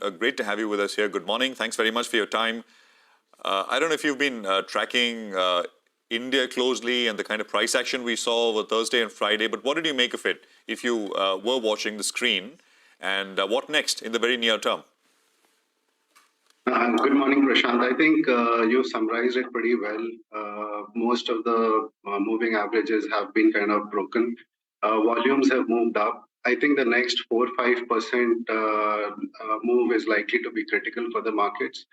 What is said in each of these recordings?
great to have you with us here. Good morning. Thanks very much for your time. I don't know if you've been tracking India closely and the kind of price action we saw over Thursday and Friday, but what did you make of it if you were watching the screen? And what next in the very near term? Good morning, Prashant. I think you summarized it pretty well. Most of the moving averages have been kind of broken. Volumes have moved up. I think the next 4-5% move is likely to be critical for the markets.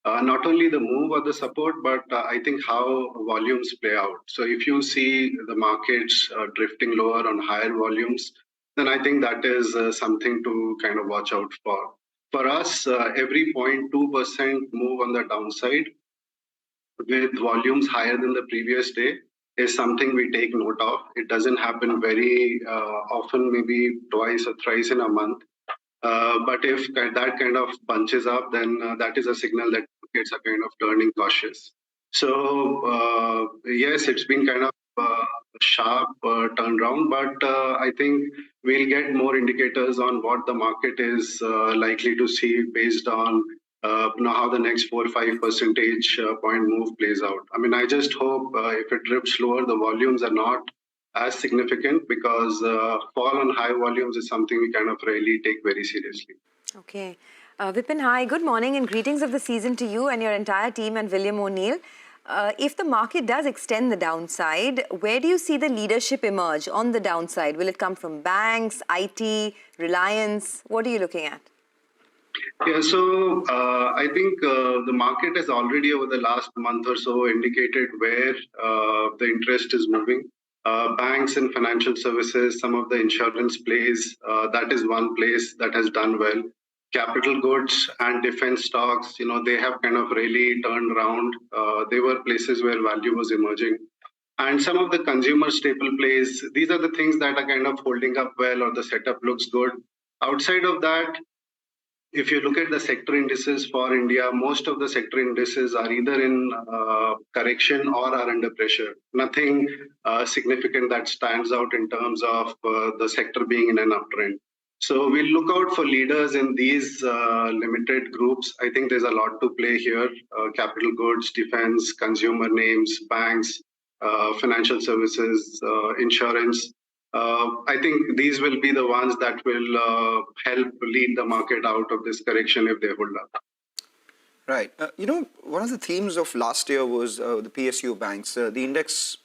Not only the move or the support, but I think how volumes play out. So if you see the markets drifting lower on higher volumes, then I think that is something to kind of watch out for. For us, every 0.2% move on the downside with volumes higher than the previous day is something we take note of. It doesn't happen very often, maybe twice or thrice in a month. But if that kind of bunches up, then that is a signal that markets are kind of turning cautious. So yes, it's been kind of sharp turnaround, but I think we'll get more indicators on what the market is likely to see based on how the next 4 or 5 percentage point move plays out. I mean, I just hope if it drips lower, the volumes are not as significant, because fall on high volumes is something we kind of really take very seriously. Okay. Vipin, hi, good morning and greetings of the season to you and your entire team and William O'Neill. If the market does extend the downside, where do you see the leadership emerge on the downside? Will it come from banks, IT, Reliance? What are you looking at? Yeah, so I think the market has already over the last month or so indicated where the interest is moving. Banks and financial services, some of the insurance plays, that is one place that has done well. Capital goods and defense stocks, they have kind of really turned around. They were places where value was emerging. And some of the consumer staple plays, these are the things that are kind of holding up well, or the setup looks good. Outside of that, if you look at the sector indices for India, most of the sector indices are either in correction or are under pressure. Nothing significant that stands out in terms of the sector being in an uptrend. So we'll look out for leaders in these limited groups. I think there's a lot to play here. Capital goods, defense, consumer names, banks, financial services, insurance. I think these will be the ones that will help lead the market out of this correction if they hold up. Right. One of the themes of last year was the PSU banks. The index,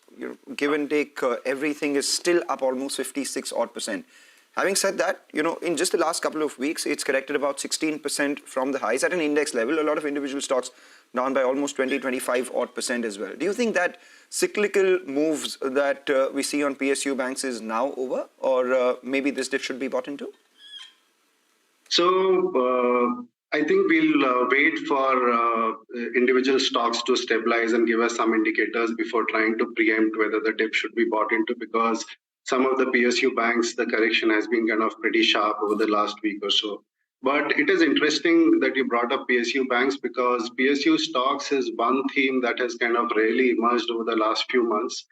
give and take, everything is still up almost 56 odd percent. Having said that, in just the last couple of weeks, it's corrected about 16% from the highs at an index level. A lot of individual stocks down by almost 20-25 odd percent as well. Do you think that cyclical moves that we see on PSU banks is now over, or maybe this dip should be bought into? So I think we'll wait for individual stocks to stabilize and give us some indicators before trying to preempt whether the dip should be bought into, because some of the PSU banks, the correction has been kind of pretty sharp over the last week or so. But it is interesting that you brought up PSU banks, because PSU stocks is one theme that has kind of really emerged over the last few months.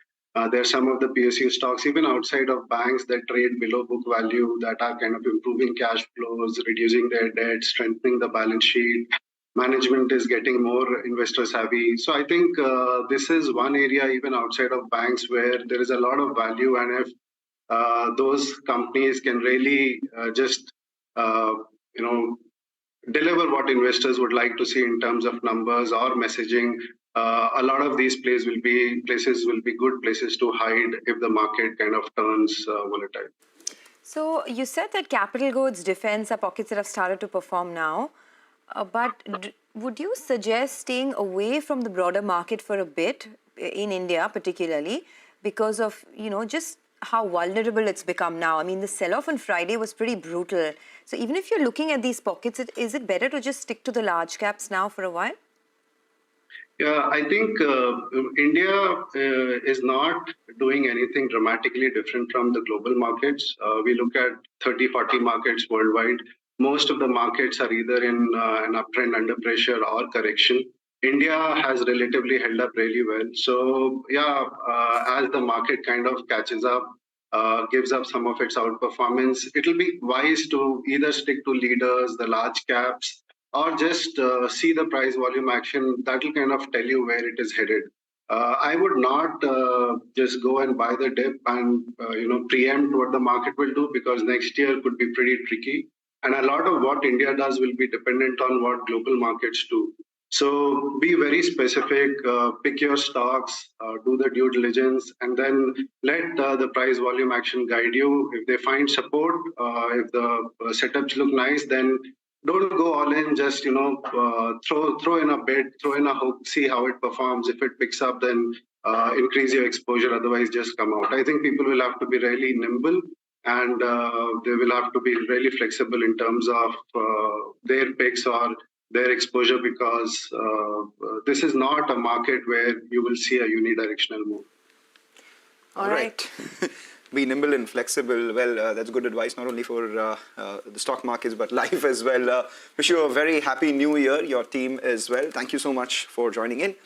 There are some of the PSU stocks, even outside of banks, that trade below book value, that are kind of improving cash flows, reducing their debt, strengthening the balance sheet. Management is getting more investor savvy. So I think this is one area, even outside of banks, where there is a lot of value. And if those companies can really just deliver what investors would like to see in terms of numbers or messaging, a lot of these places will be good places to hide if the market kind of turns volatile. So you said that capital goods, defense are pockets that have started to perform now. But would you suggest staying away from the broader market for a bit, in India particularly, because of, just how vulnerable it's become now? I mean, the sell-off on Friday was pretty brutal. So even if you're looking at these pockets, is it better to just stick to the large caps now for a while? Yeah, I think India is not doing anything dramatically different from the global markets. We look at 30, 40 markets worldwide. Most of the markets are either in an uptrend, under pressure, or correction. India has relatively held up really well. So yeah, as the market kind of catches up, gives up some of its outperformance, it'll be wise to either stick to leaders, the large caps, or just see the price volume action. That will kind of tell you where it is headed. I would not just go and buy the dip and preempt what the market will do, because next year could be pretty tricky. And a lot of what India does will be dependent on what global markets do. So be very specific, pick your stocks, do the due diligence, and then let the price volume action guide you. If they find support, if the setups look nice, then don't go all in. Just throw in a bid, throw in a hook, see how it performs. If it picks up, then increase your exposure. Otherwise, just come out. I think people will have to be really nimble, and they will have to be really flexible in terms of their picks or their exposure, because this is not a market where you will see a unidirectional move. All right. Be nimble and flexible. Well, that's good advice, not only for the stock markets, but life as well. Wish you a very happy new year, your team as well. Thank you so much for joining in.